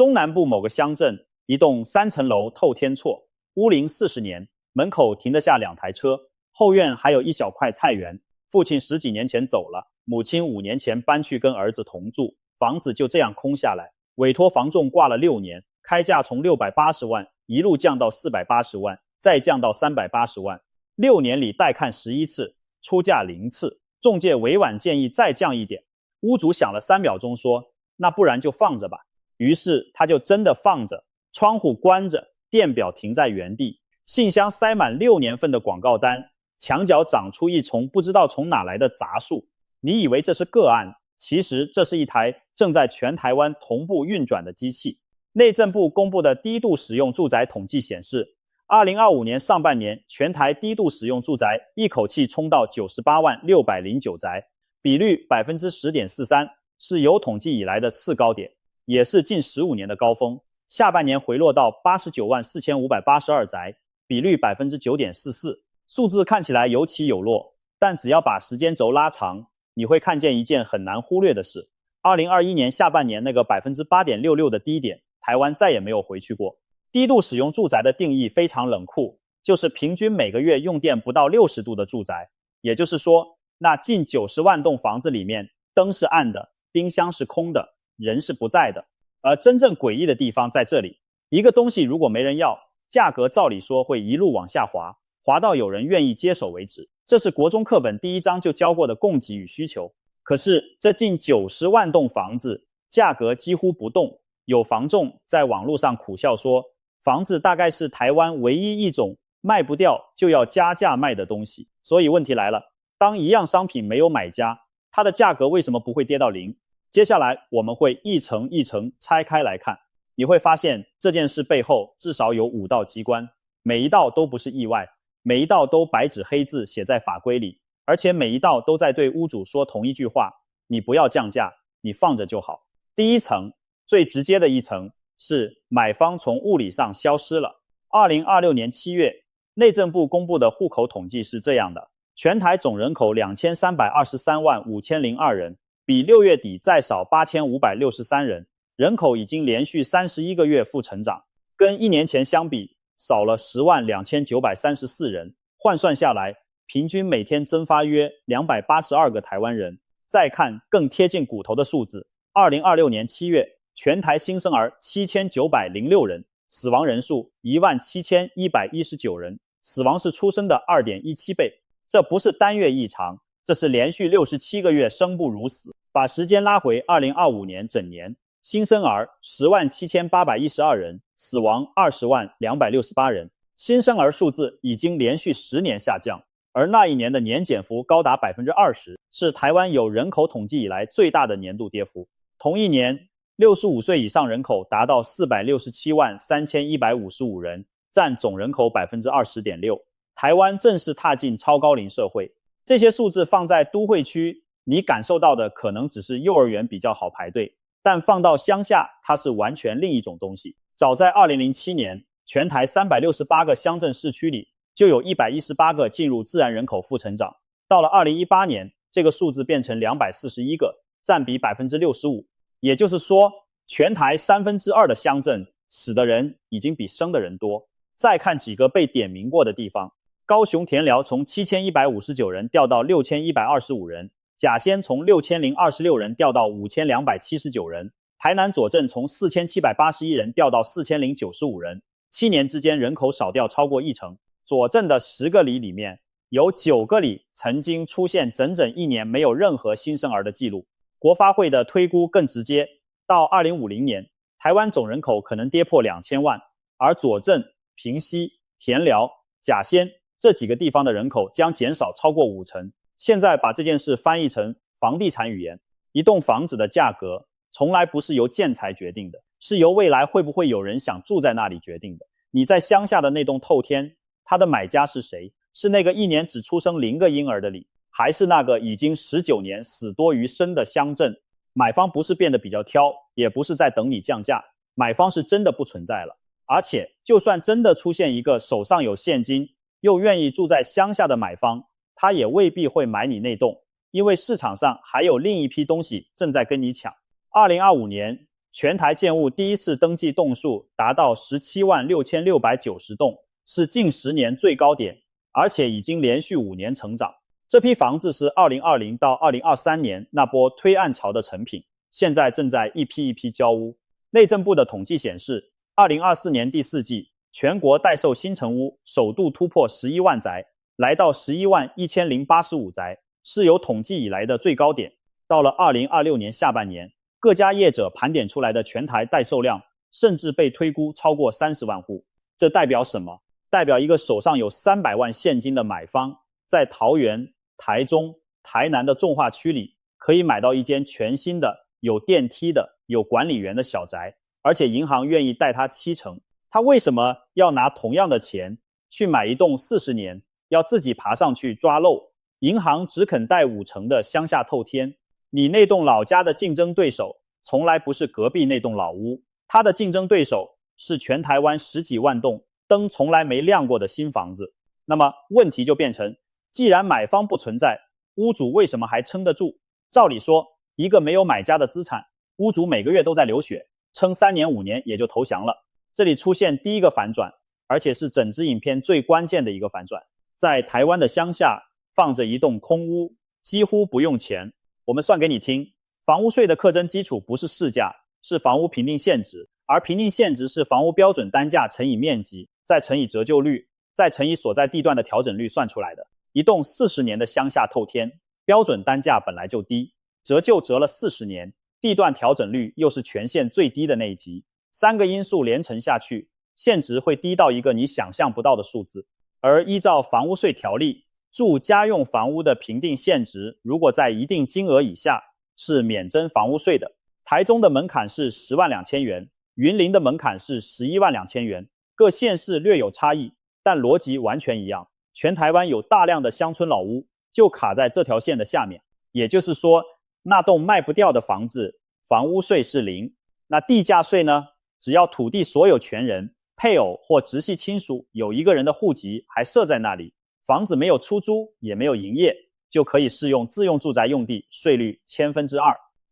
中南部某個鄉鎮，一棟3層樓透天厝，屋齡40年，門口停得下2台車，後院還有一小塊菜園。父親10幾年前走了，母親5年前搬去跟兒子同住，房子就這樣空下來，委託房仲掛了6年，開價從680萬一路降到480萬，再降到380萬。6年裡帶看11次，出價0次，仲介委婉建議再降一點。屋主想了3秒鐘說，那不然就放着吧。於是他就真的放着，窗戶關着，電表停在原地，信箱塞滿6年份的廣告單，牆角長出一叢不知道從哪來的雜樹。你以為這是個案，其實這是一台正在全台灣同步運轉的機器。內政部公布的低度使用住宅統計顯示，2025年上半年全台低度使用住宅一口氣衝到98萬609宅，比率 10.43%， 是有統計以來的次高點，也是近15年的高峰。下半年回落到89萬4582宅，比率 9.44%。数字看起來有起有落，但只要把時間軸拉長，你會看見一件很難忽略的事。2021年下半年那個 8.66% 的低點，台灣再也沒有回去過。低度使用住宅的定義非常冷酷，就是平均每個月用電不到60度的住宅。也就是說，那近90萬棟房子裡面，燈是暗的，冰箱是空的，人是不在的。而真正詭異的地方在這裡，一個東西如果沒人要，價格照理說會一路往下滑，滑到有人願意接手為止。這是國中課本第1章就教過的供給與需求。可是這近90萬棟房子，價格幾乎不動。有房仲在網絡上苦笑說，房子大概是台灣唯一一種賣不掉就要加價賣的東西。所以問題來了，當一樣商品沒有買家，它的價格為什麼不會跌到0？接下來我們會一層一層拆開來看，你會發現這件事背後至少有5道機關，每一道都不是意外，每一道都白紙黑字寫在法規裡，而且每一道都在对屋主說同一句話，你不要降價，你放着就好。第一層，最直接的一層是買方從物理上消失了。2026年7月，內政部公布的戶口統計是這樣的，全台總人口2323萬5002人，比6月底再少8563人，人口已經連續31個月負成長，跟1年前相比少了10萬2934人，換算下來，平均每天增發約282個台灣人。再看更貼近骨頭的數字，2026年7月，全台新生兒7906人，死亡人数17119人，死亡是出生的 2.17 倍。這不是單月異常，這是連續67個月生不如死。把時間拉回2025年整年，新生兒107812人，死亡20268人。新生兒数字已經連續10年下降，而那一年的年減幅高達 20%， 是台灣有人口統計以來最大的年度跌幅。同一年，65歲以上人口達到467萬3155人，占總人口 20.6%。台灣正式踏進超高齡社會。這些數字放在都會區，你感受到的可能只是幼兒園比較好排隊，但放到鄉下，它是完全另一種東西。早在2007年，全台368個鄉鎮市區裡，就有118個進入自然人口負成長。到了2018年，這個數字變成241個，占比 65%。也就是說，全台2/3的鄉鎮死的人已經比生的人多。再看幾個被點名過的地方，高雄田寮從7159人掉到6125人，甲仙從6026人掉到5279人，台南左鎮從4781人掉到4095人，7年之間人口少掉超過1成。左鎮的10個里裡面，有9個里曾經出現整整1年沒有任何新生兒的記錄。國發會的推估更直接，到2050年，台灣總人口可能跌破2000萬，而左鎮、平溪、田寮、甲仙這幾個地方的人口將減少超過5成。現在把這件事翻譯成房地產語言，一棟房子的價格從來不是由建材決定的，是由未來會不會有人想住在那裡決定的。你在鄉下的那棟透天，它的買家是誰？是那個1年只出生0個嬰兒的里，還是那個已經19年死多於生的鄉鎮？買方不是變得比較挑，也不是在等你降價，買方是真的不存在了。而且就算真的出现一個手上有現金又願意住在鄉下的買方，他也未必會買你那棟，因為市場上還有另一批東西正在跟你搶。2025年全台建物第一次登記棟數達到176690棟，是近10年最高點，而且已經連續5年成長。這批房子是2020到2023年那波推案潮的成品，現在正在一批一批交屋。內政部的統計顯示，2024年第4季，全國待售新成屋首度突破11萬宅，來到111085宅，是有統計以來的最高點。到了2026年下半年，各家業者盤點出來的全台待售量甚至被推估超過30萬戶。這代表什麼？代表一個手上有300萬現金的買方，在桃園、台中、台南的重劃區裡，可以買到一間全新的、有電梯的、有管理員的小宅，而且銀行願意貸他70%。他為什麼要拿同樣的錢去買一棟40年，要自己爬上去抓漏？銀行只肯貸50%的鄉下透天。你那棟老家的競爭對手從來不是隔壁那棟老屋，他的競爭對手是全台灣10幾萬棟燈從來沒亮過的新房子。那麼問題就變成，既然買方不存在，屋主為什麼還撐得住？照理說，一個沒有買家的資產，屋主每個月都在流血，撐3年5年也就投降了。這裡出現第一個反轉，而且是整支影片最關鍵的一個反轉。在台灣的鄉下放着一棟空屋，幾乎不用錢。我們算給你聽，房屋稅的課徵基礎不是市價，是房屋評定現值，而評定現值是房屋標準單價乘以面積，再乘以折舊率，再乘以所在地段的調整率算出來的。一棟40年的鄉下透天，標準單價本來就低，折舊折了40年，地段調整率又是全縣最低的那一級，3個因素連乘下去，現值會低到一個你想象不到的數字。而依照房屋稅條例，住家用房屋的評定現值如果在一定金額以下，是免徵房屋稅的。台中的門檻是10萬2千元，雲林的門檻是11萬2千元，各縣市略有差異，但邏輯完全一樣。全台灣有大量的鄉村老屋就卡在這條線的下面，也就是說，那棟賣不掉的房子，房屋稅是0。那地價稅呢？只要土地所有權人、配偶或直系親屬有一個人的戶籍還設在那裡，房子沒有出租也沒有營業，就可以適用自用住宅用地稅率2%。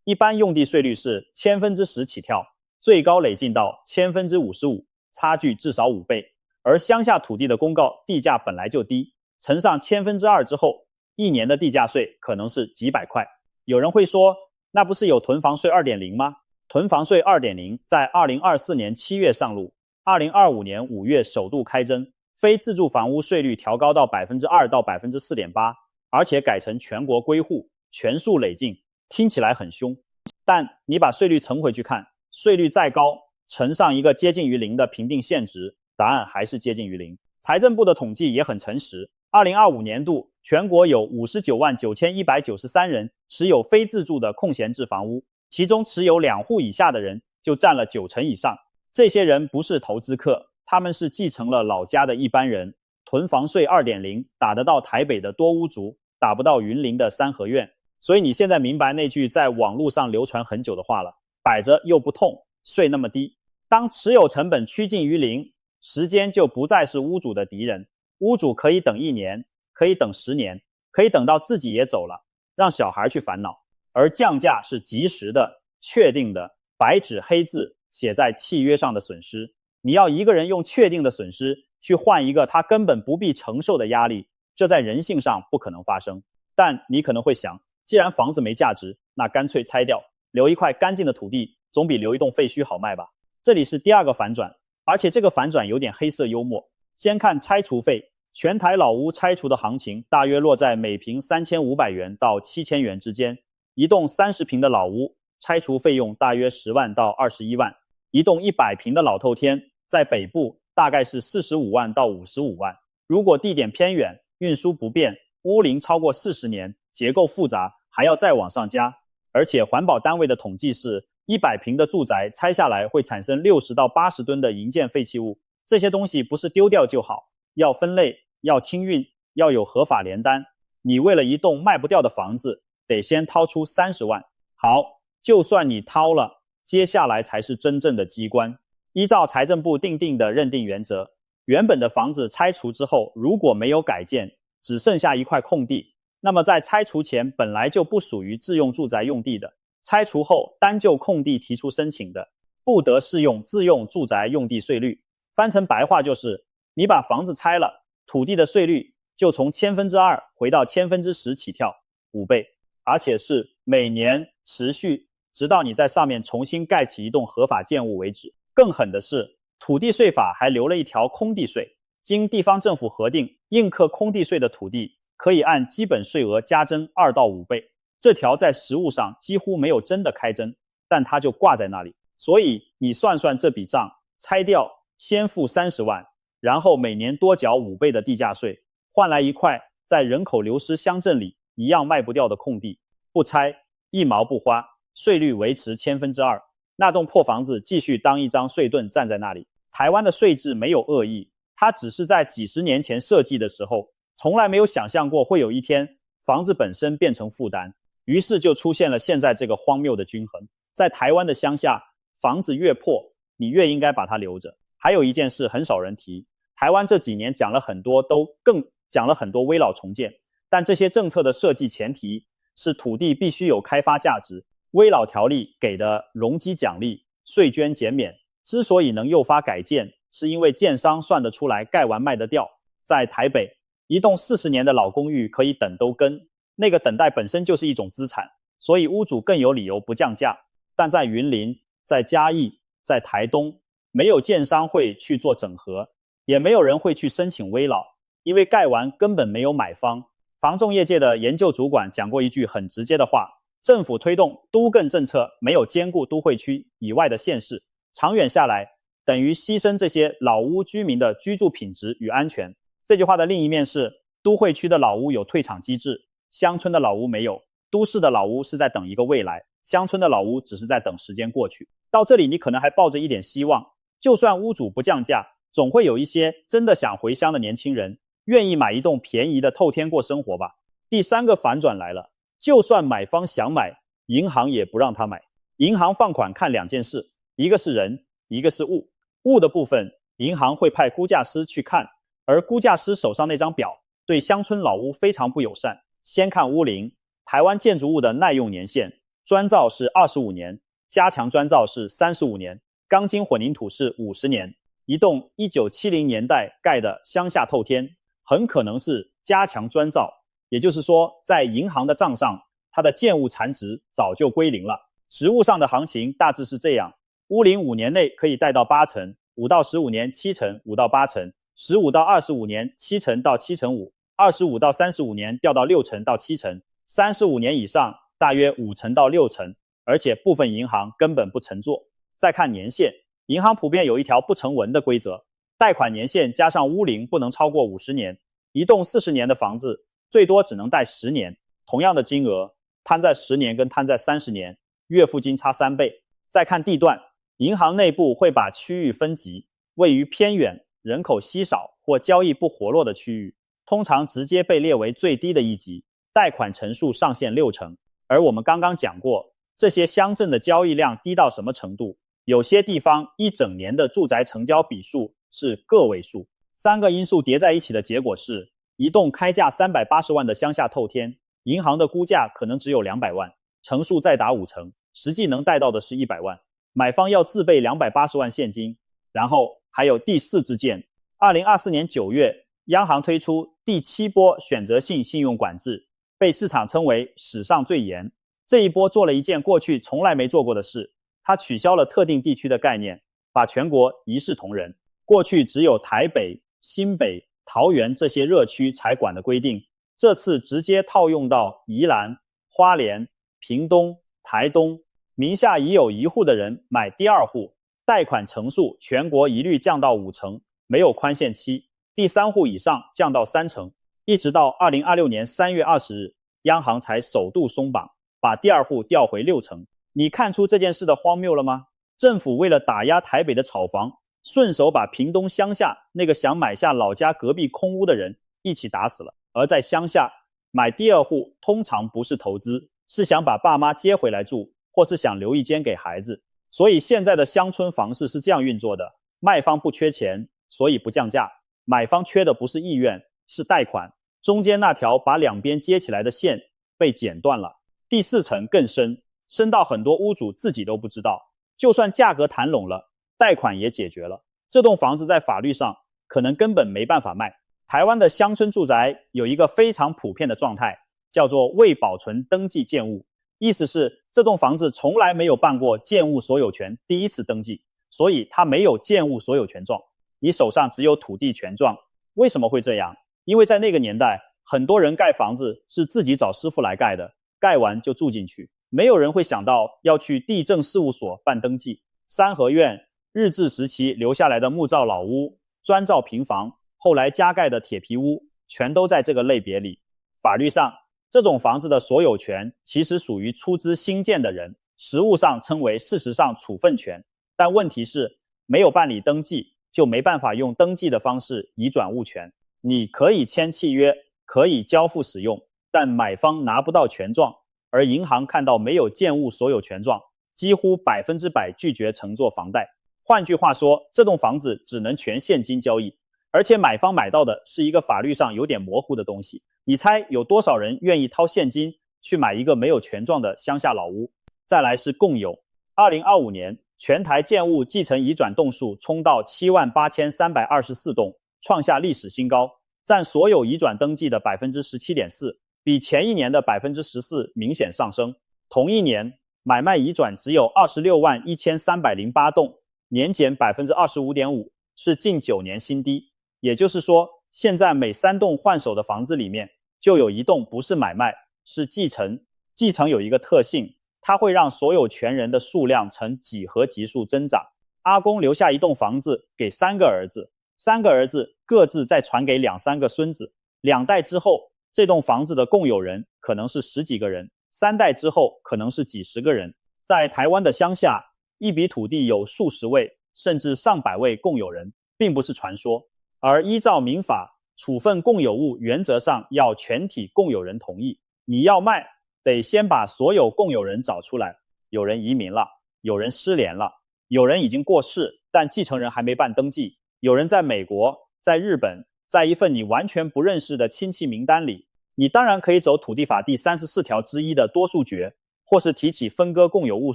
一般用地稅率是10%起跳，最高累進到55%，差距至少5倍。而鄉下土地的公告地價本來就低，乘上2%之後，1年的地價稅可能是幾百塊。有人會說，那不是有囤房稅 2.0 嗎？囤房稅 2.0 在2024年7月上路，2025年5月首度開徵，非自住房屋稅率調高到 2% 到 4.8%， 而且改成全國歸戶，全數累進，聽起來很兇。但你把稅率乘回去看，稅率再高，乘上一個接近於0的評定現值，答案還是接近於0。財政部的統計也很誠實，2025年度全國有599193人持有非自住的空閒制房屋，其中持有2戶以下的人就佔了90%以上。這些人不是投資客，他們是繼承了老家的一般人。囤房稅 2.0 打得到台北的多屋族，打不到雲林的三合院。所以你現在明白那句在網絡上流傳很久的話了，擺着又不痛，稅那麼低。當持有成本趨近於0，時間就不再是屋主的敵人。屋主可以等1年，可以等10年，可以等到自己也走了，讓小孩去煩惱。而降價是及時的、確定的，白紙黑字寫在契約上的損失。你要一個人用確定的損失去換一個他根本不必承受的壓力，這在人性上不可能發生。但你可能會想，既然房子沒價值，那乾脆拆掉，留一塊乾淨的土地，總比留一棟廢墟好賣吧。這裡是第二個反轉，而且這個反轉有點黑色幽默。先看拆除費，全台老屋拆除的行情大約落在每坪3500元到7000元之間。一棟30坪的老屋，拆除費用大約10萬到21萬。一棟100坪的老透天，在北部大概是45萬到55萬。如果地點偏遠，運輸不便，屋齡超過40年，結構複雜，還要再往上加。而且環保單位的統計是，100坪的住宅拆下來會產生60到80噸的營建廢棄物，這些東西不是丟掉就好，要分類，要清運，要有合法聯單。你為了一棟賣不掉的房子，得先掏出30萬。好，就算你掏了，接下來才是真正的機關。依照財政部訂定的認定原則，原本的房子拆除之後，如果沒有改建，只剩下一塊空地，那麼在拆除前本來就不屬於自用住宅用地的，拆除後單就空地提出申請的，不得適用自用住宅用地稅率。翻成白話就是，你把房子拆了，土地的稅率就從2%回到10%起跳，5倍，而且是每年持續，直到你在上面重新蓋起一棟合法建物為止。更狠的是，土地稅法還留了一條空地稅，經地方政府核定，應課空地稅的土地可以按基本稅額加徵2到5倍。這條在實務上幾乎沒有真的開徵，但它就掛在那裡。所以你算算這筆賬，拆掉先付30萬，然後每年多繳5倍的地價稅，換來一塊在人口流失鄉鎮裡一樣賣不掉的空地，不拆1毛不花，稅率維持2%，那棟破房子繼續當一張稅盾站在那裡。台灣的稅制沒有惡意，它只是在幾十年前設計的時候，從來沒有想象過會有一天房子本身變成負擔。於是就出現了現在這個荒謬的均衡。在台灣的鄉下，房子越破，你越應該把它留着。還有一件事很少人提，台灣這幾年講了很多危老重建，但這些政策的設計前提是土地必須有開發價值。危老條例給的容積獎勵、稅捐減免，之所以能誘發改建，是因為建商算得出來蓋完賣得掉。在台北，一棟40年的老公寓可以等都更，那個等待本身就是一種資產，所以屋主更有理由不降價。但在雲林、在嘉義、在台東，沒有建商會去做整合，也沒有人會去申請危老，因為蓋完根本沒有買方。房仲業界的研究主管講過一句很直接的話，政府推動都更政策沒有兼顧都會區以外的縣市，長遠下來等於犧牲這些老屋居民的居住品質與安全。這句話的另一面是，都會區的老屋有退場機制，鄉村的老屋沒有，都市的老屋是在等一個未來，鄉村的老屋只是在等時間過去。到這裡你可能還抱着一點希望，就算屋主不降價，總會有一些真的想回鄉的年輕人願意買一棟便宜的透天過生活吧。第三個反轉來了，就算買方想買，銀行也不讓他買。銀行放款看2件事，一個是人，一個是物。物的部分，銀行會派估價師去看，而估價師手上那張表對鄉村老屋非常不友善。先看屋齡，台灣建築物的耐用年限，磚造是25年，加強磚造是35年，鋼筋混凝土是50年。一棟1970年代蓋的鄉下透天，很可能是加強磚造，也就是說，在銀行的賬上，它的建物殘值早就歸零了。實務上的行情大致是這樣：屋齡5年內可以貸到8成，5到15年7成，5到8成，15到25年7成到7成5，25到35年掉到6成到7成，35年以上大約5成到6成，而且部分银行根本不承做。再看年限，銀行普遍有一條不成文的規則，貸款年限加上屋齡不能超過50年，一棟40年的房子最多只能貸10年，同樣的金額攤在10年跟攤在30年，月付金差3倍。再看地段，銀行內部會把區域分級，位於偏遠、人口稀少或交易不活絡的區域，通常直接被列為最低的一級，貸款成數上限6成。而我們剛剛講過，這些鄉鎮的交易量低到什麼程度？有些地方一整年的住宅成交筆數是個位數。3個因素疊在一起的結果是，一棟開價380萬的鄉下透天，銀行的估價可能只有200萬，成數再打5成，實際能貸到的是100萬。買方要自備280萬現金。然後還有第4支箭，2024年9月，央行推出第7波選擇性信用管制，被市場稱為史上最嚴。這一波做了一件過去從來沒做過的事，它取消了特定地區的概念，把全國一視同仁。過去只有台北、新北、桃園這些熱區才管的規定，這次直接套用到宜蘭、花蓮、屏東、台東，名下已有1戶的人買第2戶，貸款成數全國一律降到5成，沒有寬限期，第3戶以上降到3成，一直到2026年3月20日，央行才首度鬆綁，把第2戶調回6成。你看出這件事的荒謬了嗎？政府為了打壓台北的炒房，順手把屏東鄉下那個想買下老家隔壁空屋的人一起打死了。而在鄉下買第2戶通常不是投資，是想把爸媽接回來住，或是想留一間給孩子。所以現在的鄉村房市是這樣運作的，賣方不缺錢，所以不降價，買方缺的不是意願，是貸款，中間那條把兩邊接起來的線被剪斷了。第4層更深，深到很多屋主自己都不知道。就算價格談攏了，貸款也解決了，這棟房子在法律上可能根本没辦法賣。台灣的鄉村住宅有一個非常普遍的狀態，叫做未保存登記建物，意思是這棟房子從來沒有辦過建物所有權第一次登記，所以它沒有建物所有權狀，你手上只有土地權狀。為什麼會這樣？因為在那個年代，很多人蓋房子是自己找師傅來蓋的，蓋完就住進去，沒有人會想到要去地政事務所辦登記。三合院、日治時期留下來的木造老屋、磚造平房，後來加蓋的鐵皮屋，全都在這個類別裡。法律上，這種房子的所有權其實屬於出資興建的人，實務上稱為事實上處分權。但問題是，沒有辦理登記，就沒辦法用登記的方式移轉物權。你可以簽契約，可以交付使用，但買方拿不到權狀，而銀行看到沒有建物所有權狀，幾乎100%拒絕承做房貸。換句話說，這棟房子只能全現金交易，而且買方買到的是一個法律上有點模糊的東西。你猜有多少人願意掏現金去買一個沒有權狀的鄉下老屋？再來是共有。2025年，全台建物繼承移轉棟數衝到78324棟，創下歷史新高，佔所有移轉登記的 17.4%， 比前一年的 14% 明顯上升。同一年，買賣移轉只有261308棟，年減 25.5%， 是近9年新低。也就是說，現在每3棟換手的房子裡面，就有1棟不是買賣，是繼承。繼承有一個特性，它會讓所有權人的數量呈幾何級數增長。阿公留下一棟房子給3個兒子，3個兒子各自再傳給2-3個孫子，2代之後，這棟房子的共有人可能是10幾個人，3代之後可能是幾十個人。在台灣的鄉下，一筆土地有數十位甚至上百位共有人，並不是傳說。而依照民法，處分共有物原則上要全體共有人同意。你要賣，得先把所有共有人找出來。有人移民了，有人失联了，有人已經過世，但繼承人還沒辦登記，有人在美國，在日本，在一份你完全不認識的親戚名單裡。你當然可以走土地法第34條之一的多數決，或是提起分割共有物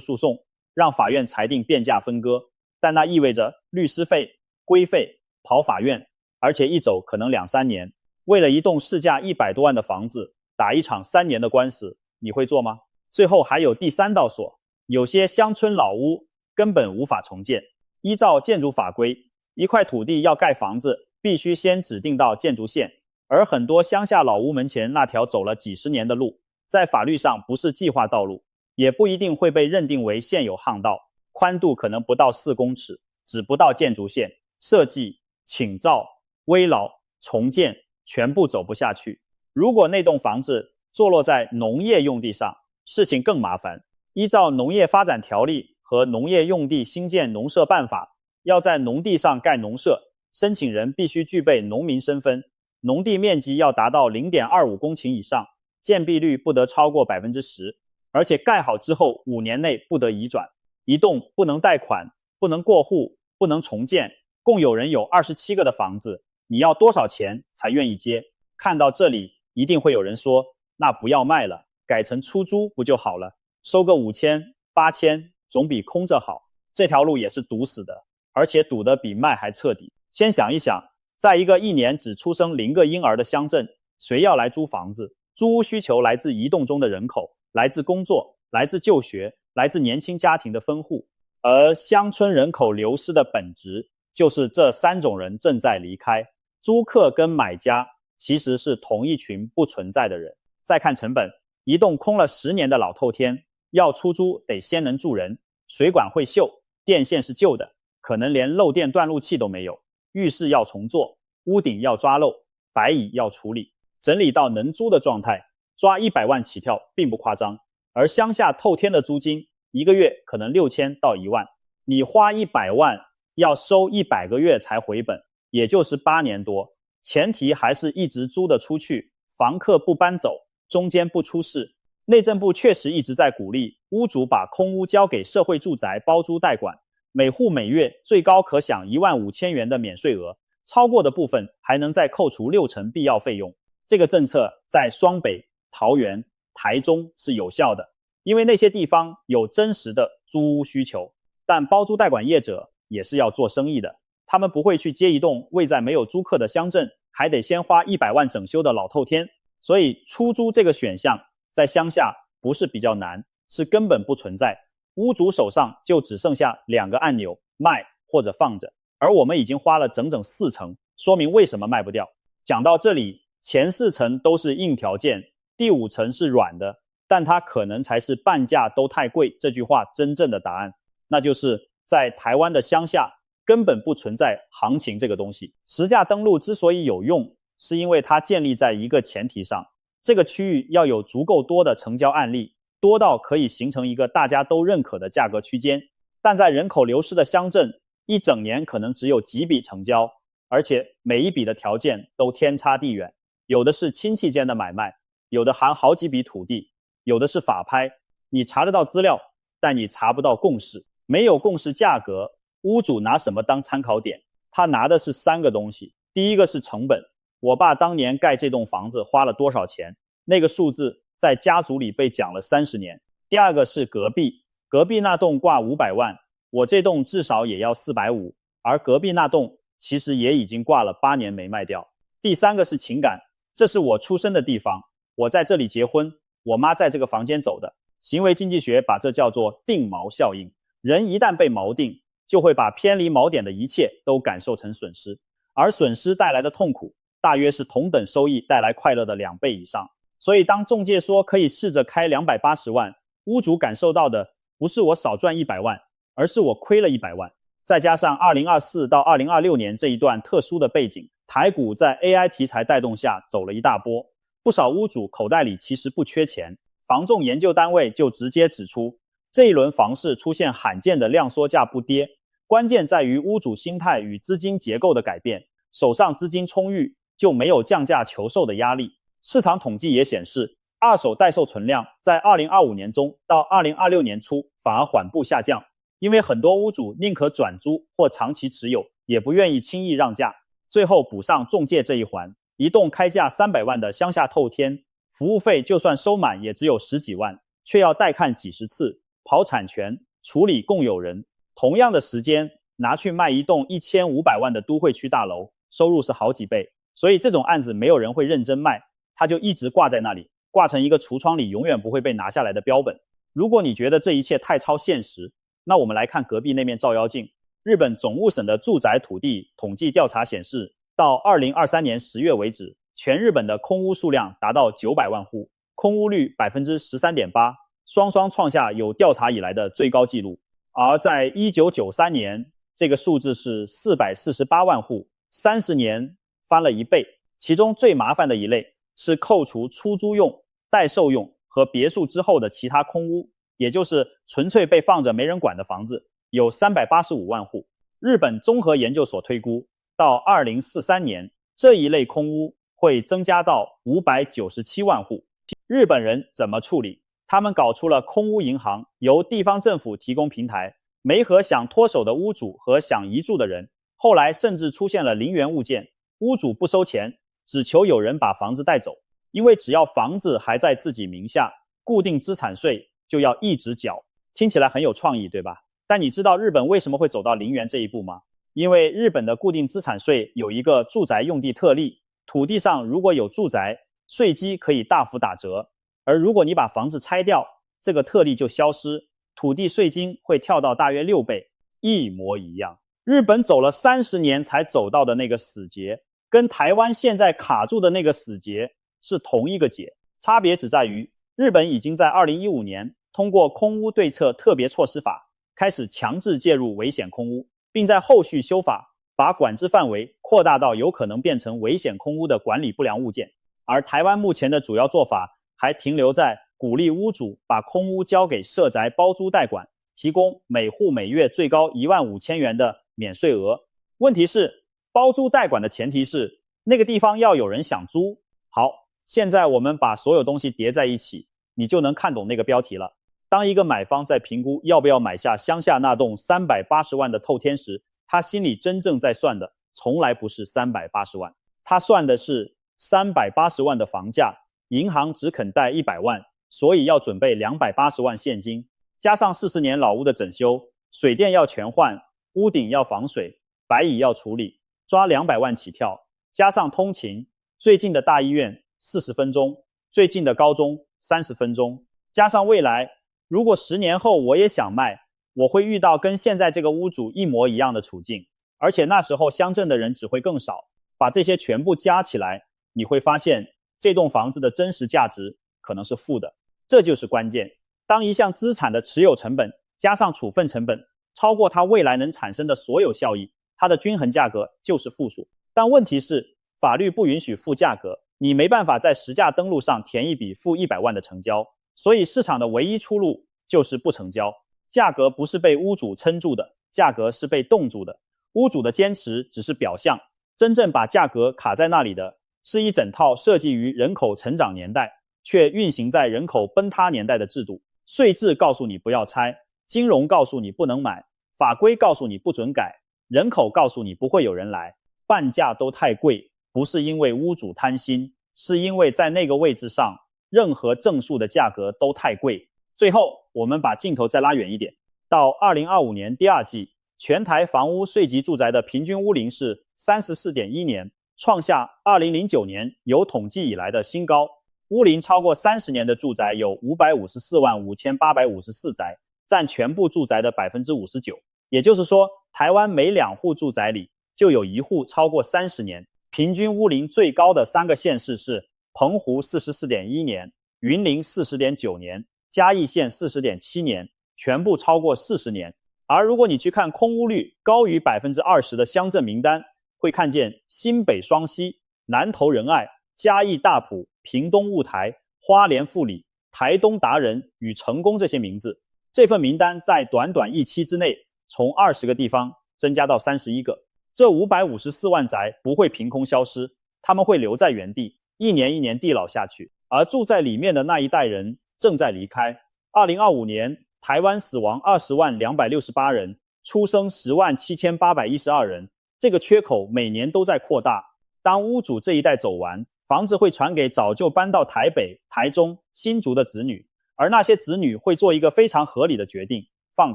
訴訟，讓法院裁定變價分割，但那意味着律師費、規費、跑法院，而且一走可能2-3年。為了一棟市價100多萬的房子，打一場3年的官司，你會做嗎？最後還有第3道鎖，有些鄉村老屋根本無法重建。依照建築法規，一塊土地要蓋房子，必須先指定到建築線，而很多鄉下老屋門前那條走了幾十年的路，在法律上不是計劃道路，也不一定會被認定為現有巷道，寬度可能不到4公尺，只不到建築線，設計、傾造、危老、重建全部走不下去。如果那棟房子坐落在農業用地上，事情更麻煩。依照農業發展條例和農業用地興建農舍辦法，要在農地上蓋農舍，申請人必須具備農民身份，農地面積要達到 0.25 公頃以上，建蔽率不得超過 10%， 而且蓋好之後5年內不得移轉。一棟不能貸款、不能過戶、不能重建，共有人有27個的房子，你要多少錢才願意接？看到這裡，一定會有人說，那不要賣了，改成出租不就好了？收個5000、8000，總比空着好。這條路也是堵死的，而且堵得比賣還徹底。先想一想，在一個1年只出生0個嬰兒的鄉鎮，誰要來租房子？租屋需求來自移動中的人口，來自工作，來自就學，來自年輕家庭的分戶。而鄉村人口流失的本質，就是這3種人正在離開。租客跟買家其實是同一群不存在的人。再看成本，一棟空了10年的老透天，要出租得先能住人，水管會鏽，電線是舊的，可能連漏電斷路器都沒有，浴室要重做，屋頂要抓漏，白蟻要處理，整理到能租的狀態，抓100萬起跳並不誇張。而鄉下透天的租金1個月可能6000到1萬，你花100萬要收100個月才回本，也就是8年多，前提還是一直租得出去，房客不搬走，中間不出事。內政部確實一直在鼓勵屋主把空屋交給社會住宅包租代管，每戶每月最高可享15000元的免稅額，超過的部分還能再扣除60%必要費用。這個政策在雙北、桃園、台中是有效的。因為那些地方有真實的租屋需求。但包租代管業者也是要做生意的，他們不會去接一棟位在沒有租客的鄉鎮，還得先花100萬整修的老透天。所以出租這個選項在鄉下不是比較難，是根本不存在。屋主手上就只剩下2個按鈕，賣或者放着，而我們已經花了整整4成，說明為什麼賣不掉。講到這裡，前4層都是硬條件，第5層是軟的，但它可能才是半價都太貴這句話真正的答案，那就是在台灣的鄉下根本不存在行情這個東西。實價登錄之所以有用，是因為它建立在一個前提上，這個區域要有足夠多的成交案例，多到可以形成一個大家都認可的價格區間。但在人口流失的鄉鎮，一整年可能只有幾筆成交，而且每一筆的條件都天差地遠，有的是親戚間的買賣，有的含好幾筆土地，有的是法拍，你查得到資料，但你查不到共識。沒有共識價格，屋主拿什麼當參考點？他拿的是3個東西。第一個是成本，我爸當年蓋這棟房子花了多少錢，那個數字在家族裡被講了30年。第二個是隔壁那棟掛500萬，我這棟至少也要450，而隔壁那棟其實也已經掛了8年沒賣掉。第3個是情感，這是我出生的地方，我在這裡結婚，我媽在這個房間走的。行為經濟學把這叫做定錨效應。人一旦被錨定，就會把偏離錨點的一切都感受成損失，而損失帶來的痛苦大約是同等收益帶來快樂的2倍以上。所以當仲介說可以試着開280萬，屋主感受到的不是我少賺100萬，而是我虧了100萬。再加上2024到2026年這一段特殊的背景，台股在 AI 題材帶動下走了一大波，不少屋主口袋裡其實不缺錢。房仲研究单位就直接指出，這一輪房市出現罕見的量縮價不跌，關鍵在於屋主心態與資金結構的改變，手上資金充裕，就沒有降價求售的壓力。市場統計也顯示，二手待售存量在2025年中到2026年初反而緩步下降，因為很多屋主寧可轉租或長期持有，也不願意輕易讓價。最後補上仲介這一環，一棟開價300萬的鄉下透天，服務費就算收滿也只有10幾萬，卻要帶看幾十次，跑產權，處理共有人。同樣的時間拿去賣一棟1500萬的都會區大樓，收入是好幾倍。所以這種案子沒有人會認真賣，它就一直掛在那裡，掛成一個櫥窗裡永遠不會被拿下來的標本。如果你覺得這一切太超現實，那我們來看隔壁那面照妖鏡。日本總務省的住宅土地統計調查顯示，到2023年10月為止，全日本的空屋數量達到900萬戶，空屋率 13.8%， 雙雙創下有調查以來的最高紀錄。而在1993年，這個數字是448萬戶，30年翻了1倍。其中最麻煩的一類是扣除出租用、待售用和別墅之後的其他空屋，也就是純粹被放着沒人管的房子，有385萬戶。日本綜合研究所推估，到2043年，這一類空屋會增加到597萬戶。日本人怎麼處理？他們搞出了空屋銀行，由地方政府提供平台，媒合想脫手的屋主和想移住的人。後來甚至出現了零元物件，屋主不收錢，只求有人把房子帶走。因為只要房子還在自己名下，固定資產稅就要一直繳。聽起來很有創意，對吧？但你知道日本為什麼會走到零元這一步嗎？因為日本的固定資產稅有一個住宅用地特例，土地上如果有住宅，稅基可以大幅打折。而如果你把房子拆掉，這個特例就消失，土地稅金會跳到大約6倍，一模一樣。日本走了30年才走到的那個死結，跟台灣現在卡住的那個死結是同一個結，差別只在於日本已經在2015年通過空屋對策特別措施法，開始強制介入危險空屋，並在後續修法，把管制範圍擴大到有可能變成危險空屋的管理不良物件。而台灣目前的主要做法還停留在鼓勵屋主把空屋交給社宅包租代管，提供每戶每月最高15000元的免稅額。問題是，包租代管的前提是那個地方要有人想租。好，現在我們把所有東西疊在一起，你就能看懂那個標題了。當一個買方在評估要不要買下鄉下那棟380萬的透天時，他心裡真正在算的從來不是380萬，他算的是380萬的房價，銀行只肯貸100萬，所以要準備280萬現金，加上40年老屋的整修，水電要全換，屋頂要防水，白蟻要處理，抓200萬起跳，加上通勤，最近的大醫院40分鐘，最近的高中30分鐘，加上未來，如果10年後我也想賣，我會遇到跟現在這個屋主一模一樣的處境，而且那時候鄉鎮的人只會更少，把這些全部加起來，你會發現這棟房子的真實價值可能是負的。這就是關鍵。當一項資產的持有成本加上處分成本超過它未來能產生的所有效益，它的均衡價格就是負數。但問題是，法律不允許負價格，你沒辦法在實價登錄上填一筆負100萬的成交，所以市場的唯一出路就是不成交。價格不是被屋主撐住的，價格是被凍住的。屋主的堅持只是表象，真正把價格卡在那裡的是一整套設計於人口成長年代卻運行在人口崩塌年代的制度。稅制告訴你不要拆，金融告訴你不能買，法規告訴你不准改，人口告訴你不會有人來，半價都太貴，不是因為屋主貪心，是因為在那個位置上任何正數的價格都太貴。最後我們把鏡頭再拉遠一點，到2025年第2季，全台房屋税級住宅的平均屋齡是 34.1 年，創下2009年有統計以來的新高。屋齡超過30年的住宅有554萬5854宅，佔全部住宅的 59%。 也就是說，台灣每2戶住宅裡就有1戶超過30年。平均屋齡最高的3個縣市是澎湖 44.1 年、雲林 40.9 年、嘉義縣 40.7 年，全部超過40年。而如果你去看空屋率高於 20% 的鄉鎮名單，會看見新北雙溪、南投仁愛、嘉義大埔、屏東霧台、花蓮富里、台東達人與成功這些名字。這份名單在短短1期之內從20個地方增加到31個。這554萬宅不會憑空消失，他們會留在原地，一年一年地老下去，而住在裡面的那一代人正在離開。2025年台灣死亡20萬268人，出生10萬7812人，這個缺口每年都在擴大。當屋主這一代走完，房子會傳給早就搬到台北、台中、新竹的子女，而那些子女會做一個非常合理的決定，放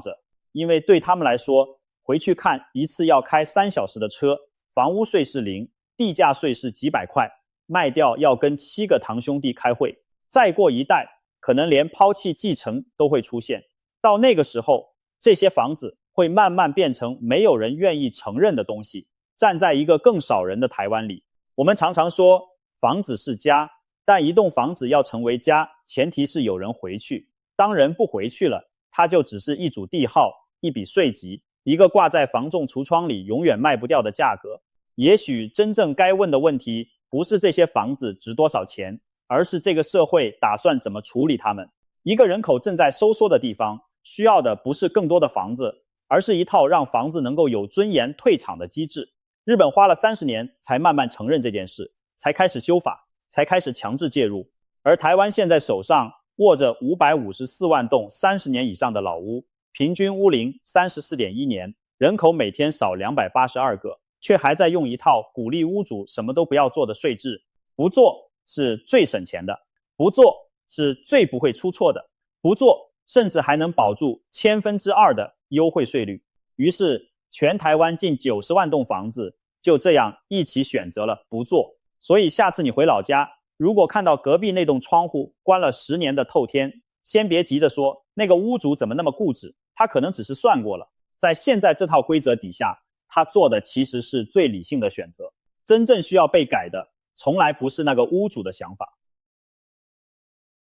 着，因為對他們來說，回去看一次要開3小時的車，房屋稅是0，地價稅是幾百塊，賣掉要跟7個堂兄弟開會，再過一代，可能連拋棄繼承都會出現。到那個時候，這些房子會慢慢變成沒有人願意承認的東西，站在一個更少人的台灣裡。我們常常說房子是家，但一棟房子要成為家，前提是有人回去。當人不回去了，它就只是一組地號，一筆稅籍，一個掛在房仲櫥窗裡永遠賣不掉的價格。也許真正該問的問題不是這些房子值多少錢，而是這個社會打算怎麼處理它們。一個人口正在收縮的地方，需要的不是更多的房子，而是一套讓房子能夠有尊嚴退場的機制。日本花了30年才慢慢承認這件事，才開始修法，才開始強制介入。而台灣現在手上握着554萬棟30年以上的老屋，平均屋齡 34.1 年，人口每天少282個，卻還在用一套鼓勵屋主什麼都不要做的稅制。不做是最省錢的，不做是最不會出錯的，不做甚至還能保住2%的優惠稅率。於是全台灣近90萬棟房子就這樣一起選擇了不做。所以下次你回老家，如果看到隔壁那棟窗戶關了10年的透天，先別急着說那個屋主怎麼那麼固執，他可能只是算過了，在現在這套規則底下，他做的其實是最理性的選擇。真正需要被改的從來不是那個屋主的想法。